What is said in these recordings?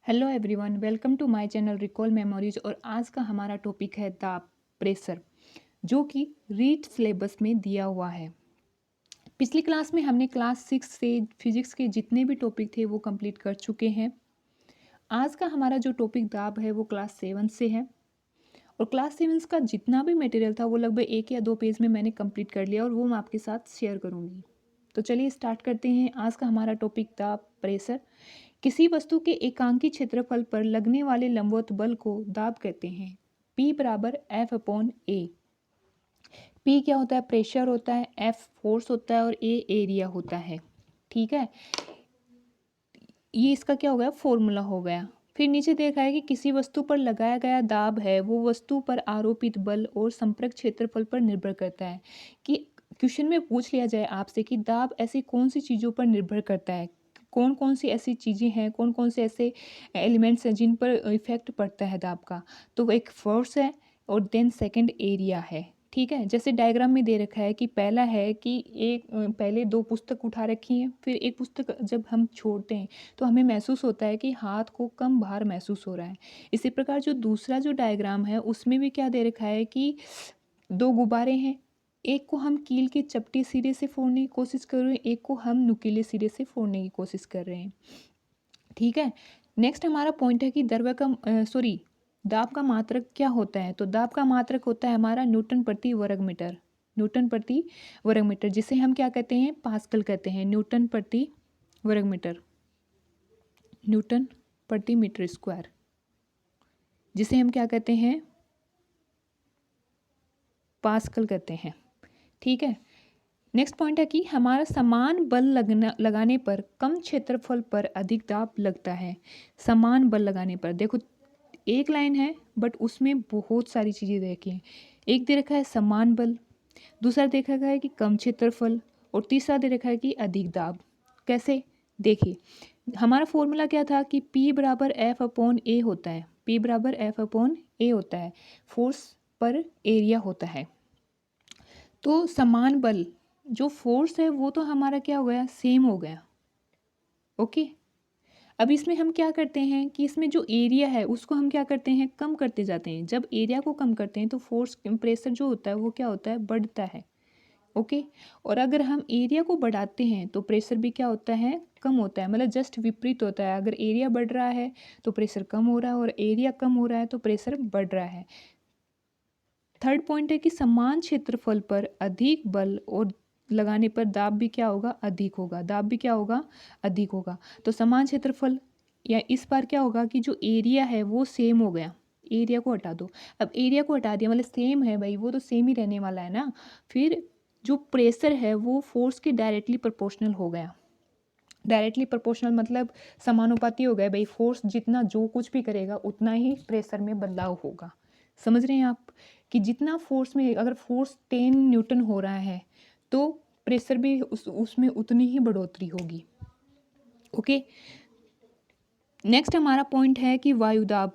Hello everyone, welcome to my channel recall memories. और आज का हमारा टॉपिक है दाब प्रेशर, जो कि रीड सिलेबस में दिया हुआ है। पिछली क्लास में हमने क्लास 6 से फिजिक्स के जितने भी टॉपिक थे वो कंप्लीट कर चुके हैं। आज का हमारा जो टॉपिक दाब है वो क्लास 7 से है। और क्लास 7 का जितना भी मटेरियल था वो लगभग 1 या 2 पेज में मैंने कंप्लीट कर लिया और वो मैं आपके साथ शेयर करूँगी। तो चलिए स्टार्ट करते हैं। आज का हमारा टॉपिक दाब प्रेशर। किसी वस्तु के एकांकी क्षेत्रफल पर लगने वाले लंबवत बल को दाब कहते हैं। P बराबर F अपॉन ए। P क्या होता है? प्रेशर होता है, F फोर्स होता है और A एरिया होता है। ठीक है, ये इसका क्या हो गया? फॉर्मूला हो गया। फिर नीचे देखा है कि किसी वस्तु पर लगाया गया दाब है वो वस्तु पर आरोपित बल और संपर्क क्षेत्रफल पर निर्भर करता है। कि क्वेश्चन में पूछ लिया जाए आपसे कि दाब ऐसी कौन सी चीज़ों पर निर्भर करता है, कौन कौन सी ऐसी चीज़ें हैं, कौन कौन से ऐसे एलिमेंट्स हैं जिन पर इफेक्ट पड़ता है दाब का। तो एक फोर्स है और देन सेकंड एरिया है। ठीक है, जैसे डायग्राम में दे रखा है कि पहला है कि एक पहले दो पुस्तक उठा रखी हैं, फिर एक पुस्तक जब हम छोड़ते हैं तो हमें महसूस होता है कि हाथ को कम भार महसूस हो रहा है। इसी प्रकार जो दूसरा जो डायग्राम है उसमें भी क्या दे रखा है कि दो गुब्बारे हैं, एक को हम कील के चपटे सिरे से फोड़ने की कोशिश कर रहे हैं, एक को हम नुकीले सिरे से फोड़ने की कोशिश कर रहे हैं। ठीक है, नेक्स्ट हमारा पॉइंट है कि द्रव्य का दाब का मात्रक क्या होता है। तो दाब का मात्रक होता है हमारा न्यूटन प्रति वर्ग मीटर। न्यूटन प्रति वर्ग मीटर, जिसे हम क्या कहते हैं? पास्कल कहते हैं। न्यूटन प्रति वर्ग मीटर, न्यूटन प्रति मीटर स्क्वायर, जिसे हम क्या कहते हैं? पास्कल कहते हैं। ठीक है, नेक्स्ट पॉइंट है कि हमारा समान बल लगाने पर कम क्षेत्रफल पर अधिक दाब लगता है। समान बल लगाने पर देखो, एक लाइन है बट उसमें बहुत सारी चीज़ें देखी हैं। एक दे रखा है समान बल, दूसरा देखा गया है कि कम क्षेत्रफल, और तीसरा दे रखा है कि अधिक दाब। कैसे? देखिए, हमारा फॉर्मूला क्या था कि P बराबर F अपॉन ए होता है। P बराबर F अपॉन ए होता है, फोर्स पर एरिया होता है। तो समान बल, जो फोर्स है वो तो हमारा क्या हो गया? सेम हो गया। ओके, अब इसमें हम क्या करते हैं कि इसमें जो एरिया है उसको हम क्या करते हैं? कम करते जाते हैं। जब एरिया को कम करते हैं तो फोर्स प्रेशर जो होता है वो क्या होता है? बढ़ता है। ओके, और अगर हम एरिया को बढ़ाते हैं तो प्रेशर भी क्या होता है? कम होता है। मतलब जस्ट विपरीत होता है। अगर एरिया बढ़ रहा है तो प्रेशर कम हो रहा है, और एरिया कम हो रहा है तो प्रेशर बढ़ रहा है। थर्ड पॉइंट है कि समान क्षेत्रफल पर अधिक बल और लगाने पर दाब भी क्या होगा? अधिक होगा। दाब भी क्या होगा? अधिक होगा। तो समान क्षेत्रफल, या इस बार क्या होगा कि जो एरिया है वो सेम हो गया। एरिया को हटा दो। अब एरिया को हटा दिया मतलब सेम है भाई, वो तो सेम ही रहने वाला है ना। फिर जो प्रेशर है वो फोर्स के डायरेक्टली प्रोपोर्शनल हो गया। डायरेक्टली प्रोपोर्शनल मतलब समानुपाती हो गया भाई। फोर्स जितना जो कुछ भी करेगा उतना ही प्रेशर में बदलाव होगा। समझ रहे हैं आप? कि जितना फोर्स में, अगर फोर्स 10 न्यूटन हो रहा है तो प्रेशर भी उसमें उतनी ही बढ़ोतरी होगी। ओके, नेक्स्ट हमारा पॉइंट है कि वायुदाब।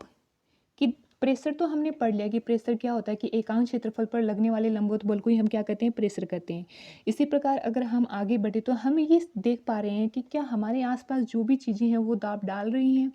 कि प्रेशर तो हमने पढ़ लिया कि प्रेशर क्या होता है कि एकांक क्षेत्रफल पर लगने वाले लंबवत बल को ही हम क्या कहते हैं? प्रेशर कहते हैं। इसी प्रकार अगर हम आगे बढ़े तो हम ये देख पा रहे हैं कि क्या हमारे आसपास जो भी चीज़ें हैं वो दाब डाल रही हैं।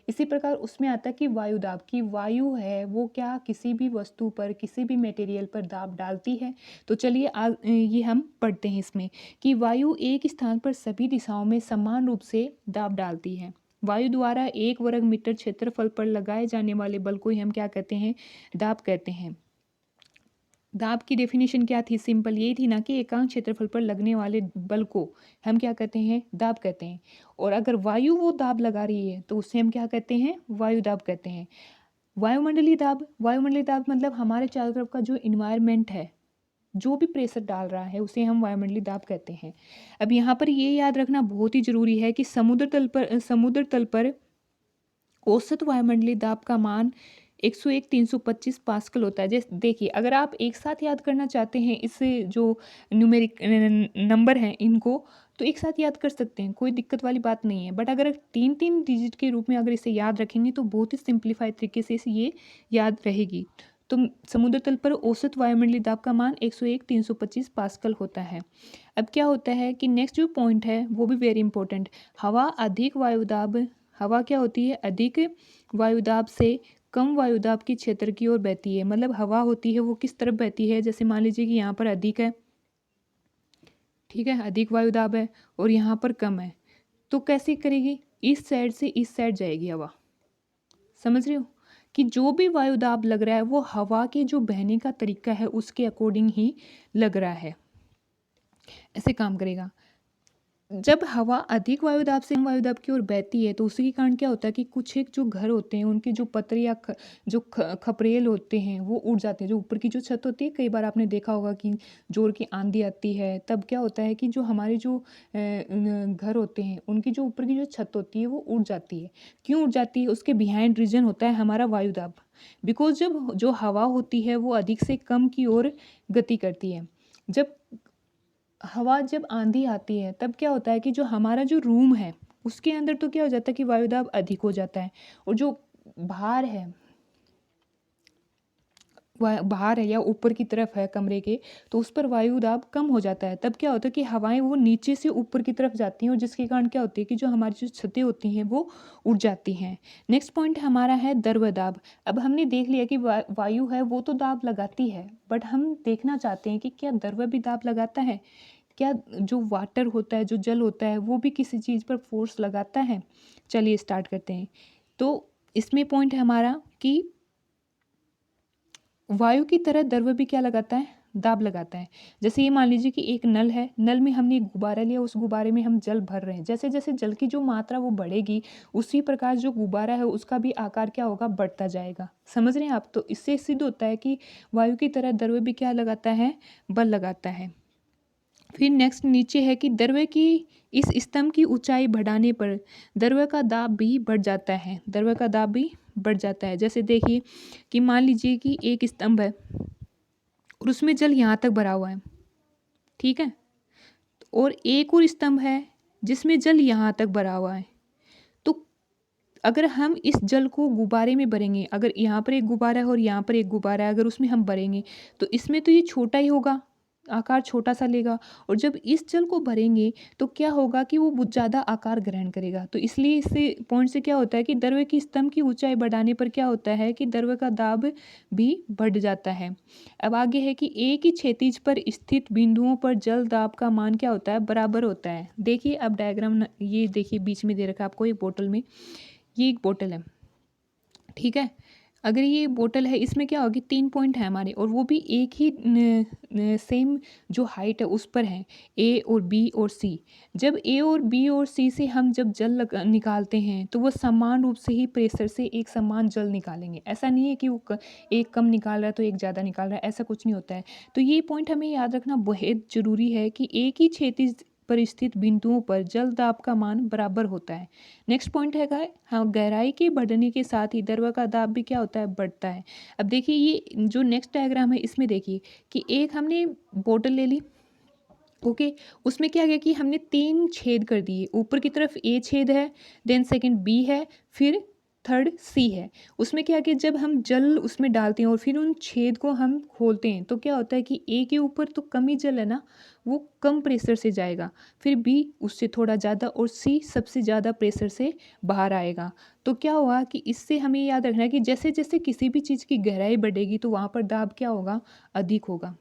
इसी प्रकार उसमें आता है कि वायु दाब, की वायु है वो क्या किसी भी वस्तु पर, किसी भी मटेरियल पर दाब डालती है। तो चलिए आज ये हम पढ़ते हैं इसमें कि वायु एक स्थान पर सभी दिशाओं में समान रूप से दाब डालती है। वायु द्वारा 1 वर्ग मीटर क्षेत्रफल पर लगाए जाने वाले बल को ही हम क्या कहते हैं? दाब कहते हैं। दाब की डेफिनेशन क्या थी? सिंपल यही थी ना कि एकांक क्षेत्रफल पर लगने वाले बल को हम क्या कहते हैं? दाब कहते हैं। और अगर वायु वो दाब लगा रही है तो उसे हम क्या कहते हैं? वायु दाब कहते हैं। वायुमंडलीय दाब, वायुमंडलीय दाब मतलब हमारे चारों तरफ का जो इन्वायरमेंट है, जो भी प्रेशर डाल रहा है उसे हम वायुमंडलीय दाब कहते हैं। अब यहाँ पर ये याद रखना बहुत ही जरूरी है कि समुद्र तल पर औसत वायुमंडलीय दाब का मान 101 325 पास्कल होता है। जैसे देखिए, अगर आप एक साथ याद करना चाहते हैं इस जो न्यूमेरिक नंबर हैं इनको, तो एक साथ याद कर सकते हैं, कोई दिक्कत वाली बात नहीं है। बट अगर 3 3 डिजिट के रूप में अगर इसे याद रखेंगे तो बहुत ही सिंप्लीफाइड तरीके से इसे ये याद रहेगी। तो समुद्र तल पर औसत वायुमंडलीय दाब का मान 101 325 पास्कल होता है। अब क्या होता है कि नेक्स्ट जो पॉइंट है वो भी वेरी इंपॉर्टेंट। हवा क्या होती है, अधिक वायुदाब से कम वायुदाब की क्षेत्र की ओर बहती है। मतलब हवा होती है वो किस तरफ बहती है, जैसे मान लीजिए कि यहाँ पर अधिक है, ठीक है, अधिक वायुदाब है और यहाँ पर कम है, तो कैसे करेगी, इस साइड से इस साइड जाएगी हवा। समझ रहे हो कि जो भी वायुदाब लग रहा है वो हवा के जो बहने का तरीका है उसके अकॉर्डिंग ही लग रहा है, ऐसे काम करेगा। जब हवा अधिक वायुदाब से कम वायुदाब की ओर बहती है तो उसी के कारण क्या होता है कि कुछ एक जो घर होते हैं उनके जो पतरे या खपरेल होते हैं वो उड़ जाते हैं। जो ऊपर की जो छत होती है, कई बार आपने देखा होगा कि जोर की आंधी आती है तब क्या होता है कि जो हमारे जो घर होते हैं उनकी जो ऊपर की जो छत होती है वो उड़ जाती है। क्यों उड़ जाती है, उसके बिहाइंड रीजन होता है हमारा वायुदाब। बिकॉज जब जो हवा होती है वो अधिक से कम की ओर गति करती है। जब हवा जब आंधी आती है तब क्या होता है कि जो हमारा जो रूम है उसके अंदर तो क्या हो जाता है कि वायुदाब अधिक हो जाता है, और जो बाहर है बाहर है या ऊपर की तरफ है कमरे के, तो उस पर वायुदाब कम हो जाता है। तब क्या होता है कि हवाएं वो नीचे से ऊपर की तरफ जाती हैं और जिसके कारण क्या होती है कि जो हमारी जो छतें होती हैं वो उड़ जाती हैं। नेक्स्ट पॉइंट हमारा है द्रव्यदाब। अब हमने देख लिया कि वायु है वो तो दाब लगाती है, बट हम देखना चाहते हैं कि क्या द्रव्य भी दाब लगाता है, क्या जो वाटर होता है, जो जल होता है, वो भी किसी चीज़ पर फोर्स लगाता है। चलिए स्टार्ट करते हैं। तो इसमें पॉइंट है हमारा कि वायु की तरह द्रव्य भी क्या लगाता है, दाब लगाता है। जैसे ये मान लीजिए कि एक नल है, नल में हमने एक गुब्बारा लिया, उस गुब्बारे में हम जल भर रहे हैं। जैसे जैसे जल की जो मात्रा वो बढ़ेगी उसी प्रकार जो गुब्बारा है उसका भी आकार क्या होगा, बढ़ता जाएगा। समझ रहे हैं आप। तो इससे सिद्ध होता है कि वायु की तरह द्रव्य भी क्या लगाता है, बल लगाता है। फिर नेक्स्ट नीचे है कि द्रव्य की इस स्तंभ की ऊंचाई बढ़ाने पर द्रव्य का दाब भी बढ़ जाता है, द्रव्य का दाब भी बढ़ जाता है। जैसे देखिए कि मान लीजिए कि एक स्तंभ है और उसमें जल यहाँ तक भरा हुआ है, ठीक है, और एक और स्तंभ है जिसमें जल यहाँ तक भरा हुआ है। तो अगर हम इस जल को गुब्बारे में भरेंगे, अगर यहाँ पर एक गुब्बारा है और यहाँ पर एक गुब्बारा है, अगर उसमें हम भरेंगे तो इसमें तो ये छोटा ही होगा, आकार छोटा सा लेगा, और जब इस जल को भरेंगे तो क्या होगा कि वो बहुत ज़्यादा आकार ग्रहण करेगा। तो इसलिए इससे पॉइंट से क्या होता है कि द्रव्य की स्तंभ की ऊंचाई बढ़ाने पर क्या होता है कि द्रव्य का दाब भी बढ़ जाता है। अब आगे है कि एक ही क्षैतिज पर स्थित बिंदुओं पर जल दाब का मान क्या होता है, बराबर होता है। देखिए अब डायग्राम ये देखिए बीच में दे रखा है आपको एक बोतल में, ये एक बोतल है, ठीक है। अगर ये बोतल है इसमें क्या होगी, 3 पॉइंट है हमारे, और वो भी एक ही सेम जो हाइट है उस पर है, ए और बी और सी। जब ए और बी और सी से हम जब जल निकालते हैं तो वो समान रूप से ही प्रेशर से एक समान जल निकालेंगे। ऐसा नहीं है कि वो एक कम निकाल रहा है तो एक ज़्यादा निकाल रहा है, ऐसा कुछ नहीं होता है। तो ये पॉइंट हमें याद रखना बहुत ज़रूरी है कि एक ही क्षैतिज पर स्थित बिंदुओं पर जल दाब का मान बराबर होता है। नेक्स्ट पॉइंट है हाँ, गहराई के बढ़ने के साथ ही द्रव्य का दाब भी क्या होता है, बढ़ता है। अब देखिए ये जो नेक्स्ट डायग्राम है इसमें देखिए कि एक हमने बोतल ले ली, ओके, उसमें क्या गया कि हमने 3 छेद कर दिए। ऊपर की तरफ ए छेद है, देन सेकंड बी है, फिर थर्ड सी है। उसमें क्या कि जब हम जल उसमें डालते हैं और फिर उन छेद को हम खोलते हैं तो क्या होता है कि ए के ऊपर तो कम ही जल है ना, वो कम प्रेशर से जाएगा, फिर बी उससे थोड़ा ज़्यादा, और सी सबसे ज़्यादा प्रेशर से बाहर आएगा। तो क्या हुआ कि इससे हमें याद रखना है कि जैसे जैसे किसी भी चीज़ की गहराई बढ़ेगी तो वहाँ पर दाब क्या होगा, अधिक होगा।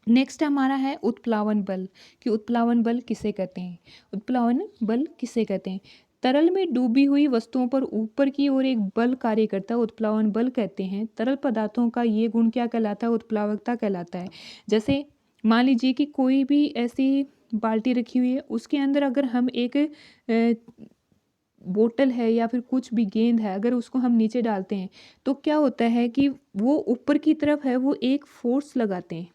नेक्स्ट हमारा है उत्प्लावन बल, कि उत्प्लावन बल किसे कहते हैं, उत्प्लावन बल किसे कहते हैं। तरल में डूबी हुई वस्तुओं पर ऊपर की ओर एक बल कार्य करता है, उत्प्लावन बल कहते हैं। तरल पदार्थों का ये गुण क्या कहलाता है, उत्प्लावकता कहलाता है। जैसे मान लीजिए कि कोई भी ऐसी बाल्टी रखी हुई है, उसके अंदर अगर हम एक बोतल है या फिर कुछ भी गेंद है, अगर उसको हम नीचे डालते हैं तो क्या होता है कि वो ऊपर की तरफ है वो एक फोर्स लगाते हैं,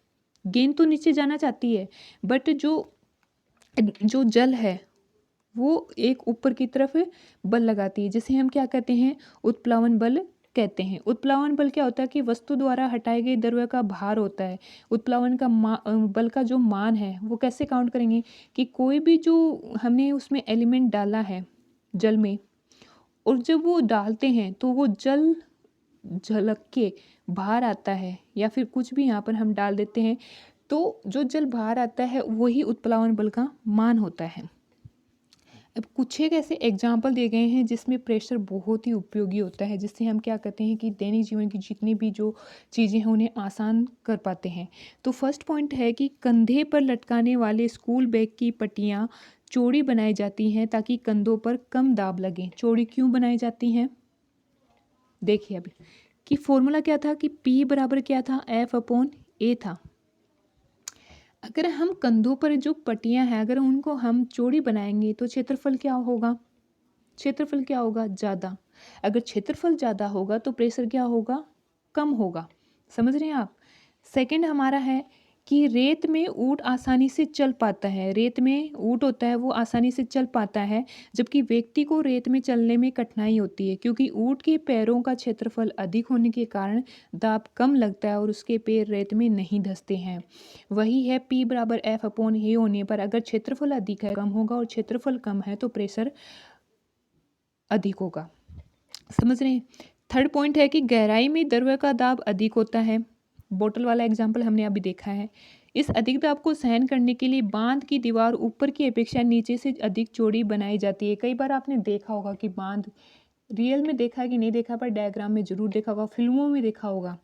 गेंद तो नीचे जाना चाहती है, बट जो जो जल है वो एक ऊपर की तरफ बल लगाती है, जिसे हम क्या कहते हैं, उत्प्लावन बल कहते हैं। उत्प्लावन बल क्या होता है कि वस्तु द्वारा हटाए गए द्रव्य का भार होता है। उत्प्लावन का बल का जो मान है वो कैसे काउंट करेंगे कि कोई भी जो हमने उसमें एलिमेंट डाला है जल में, और जब वो डालते हैं तो वो जल झलक के बाहर आता है, या फिर कुछ भी यहाँ पर हम डाल देते हैं तो जो जल बाहर आता है वही उत्प्लावन बल का मान होता है। अब कुछ एक ऐसे एग्जाम्पल दिए गए हैं जिसमें प्रेशर बहुत ही उपयोगी होता है, जिससे हम क्या करते हैं कि दैनिक जीवन की जितनी भी जो चीज़ें हैं उन्हें आसान कर पाते हैं। तो फर्स्ट पॉइंट है कि कंधे पर लटकाने वाले स्कूल बैग की पट्टियाँ चौड़ी बनाई जाती हैं ताकि कंधों पर कम दाब लगे। चौड़ी क्यों बनाई जाती हैं? देखिए अभी कि फॉर्मूला क्या था कि P बराबर क्या था, F/A था। अगर हम कंधों पर जो पट्टियां हैं अगर उनको हम चौड़ी बनाएंगे तो क्षेत्रफल क्या होगा? क्षेत्रफल क्या होगा? ज़्यादा। अगर क्षेत्रफल ज़्यादा होगा तो प्रेशर क्या होगा? कम होगा। समझ रहे हैं आप? सेकंड हमारा है कि रेत में ऊँट आसानी से चल पाता है। रेत में ऊँट होता है वो आसानी से चल पाता है, जबकि व्यक्ति को रेत में चलने में कठिनाई होती है क्योंकि ऊँट के पैरों का क्षेत्रफल अधिक होने के कारण दाब कम लगता है और उसके पैर रेत में नहीं धंसते हैं। वही है P बराबर F/A होने पर अगर क्षेत्रफल अधिक है कम होगा और क्षेत्रफल कम है तो प्रेशर अधिक होगा। समझ रहे हैं? थर्ड पॉइंट है कि गहराई में द्रव का दाब अधिक होता है। बोतल वाला एग्जाम्पल हमने अभी देखा है। इस अधिक दाब को सहन करने के लिए बांध की दीवार ऊपर की अपेक्षा नीचे से अधिक चौड़ी बनाई जाती है। कई बार आपने देखा होगा कि बांध रियल में देखा है कि नहीं देखा, पर डायग्राम में जरूर देखा होगा, फिल्मों में देखा होगा।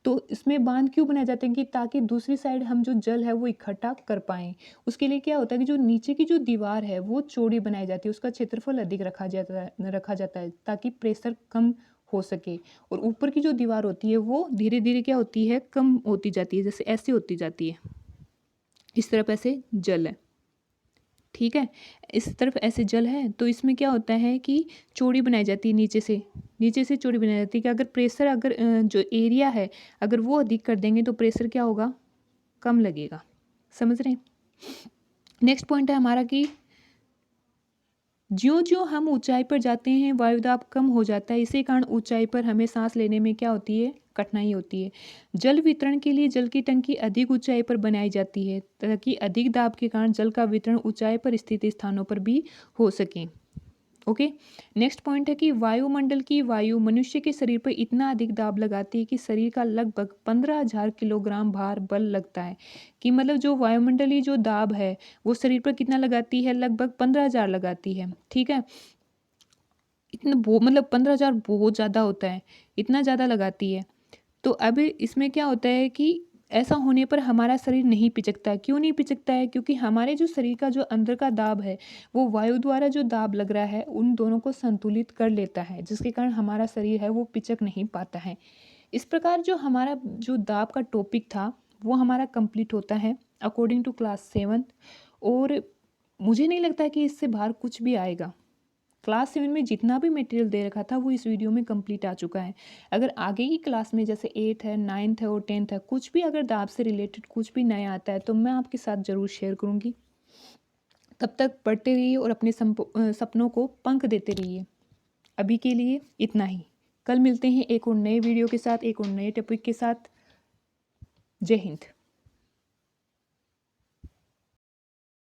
तो इसमें बांध क्यों बनाए जाते हैं कि ताकि दूसरी साइड हम जो जल है वो इकट्ठा कर पाएँ। उसके लिए क्या होता है कि जो नीचे की जो दीवार है वो चौड़ी बनाई जाती है, उसका क्षेत्रफल अधिक रखा जाता है ताकि प्रेशर कम हो सके। और ऊपर की जो दीवार होती है वो धीरे-धीरे क्या होती है, कम होती जाती है, जैसे ऐसे होती जाती है। इस तरफ ऐसे जल है, ठीक है? इस तरफ ऐसे जल है तो इसमें क्या होता है कि चौड़ी बनाई जाती है नीचे से चौड़ी बनाई जाती है कि अगर प्रेशर जो एरिया है अगर वो अधिक कर देंगे तो प्रेशर क्या होगा? कम लगेगा। समझ रहे हैं? नेक्स्ट पॉइंट है हमारा कि ज्यों-ज्यों हम ऊंचाई पर जाते हैं वायुदाब कम हो जाता है। इसी कारण ऊंचाई पर हमें सांस लेने में क्या होती है? कठिनाई होती है। जल वितरण के लिए जल की टंकी अधिक ऊंचाई पर बनाई जाती है ताकि अधिक दाब के कारण जल का वितरण ऊंचाई पर स्थित स्थानों पर भी हो सके। ओके। नेक्स्ट पॉइंट है कि वायुमंडल की वायु मनुष्य के शरीर पर इतना अधिक दाब लगाती है कि शरीर का लगभग 15,000 किलोग्राम भार बल लगता है। कि मतलब जो वायुमंडलीय जो दाब है वो शरीर पर कितना लगाती है? लगभग 15,000 लगाती है। ठीक है? इतना मतलब 15,000 बहुत ज़्यादा होता है, इतना ज़्यादा लगाती है। तो अब इसमें क्या होता है कि ऐसा होने पर हमारा शरीर नहीं पिचकता है। क्यों नहीं पिचकता है? क्योंकि हमारे जो शरीर का जो अंदर का दाब है वो वायु द्वारा जो दाब लग रहा है उन दोनों को संतुलित कर लेता है, जिसके कारण हमारा शरीर है वो पिचक नहीं पाता है। इस प्रकार जो हमारा जो दाब का टॉपिक था वो हमारा कंप्लीट होता है अकॉर्डिंग टू क्लास 7। और मुझे नहीं लगता है कि इससे बाहर कुछ भी आएगा। क्लास 7 में जितना भी मटेरियल दे रखा था वो इस वीडियो में कंप्लीट आ चुका है। अगर आगे की क्लास में जैसे 8 है, 9th है और 10th है कुछ भी अगर दाब से रिलेटेड कुछ भी नया आता है तो मैं आपके साथ ज़रूर शेयर करूँगी। तब तक पढ़ते रहिए और अपने सपनों को पंख देते रहिए। अभी के लिए इतना ही। कल मिलते हैं एक और नए वीडियो के साथ, एक और नए टॉपिक के साथ। जय हिंद।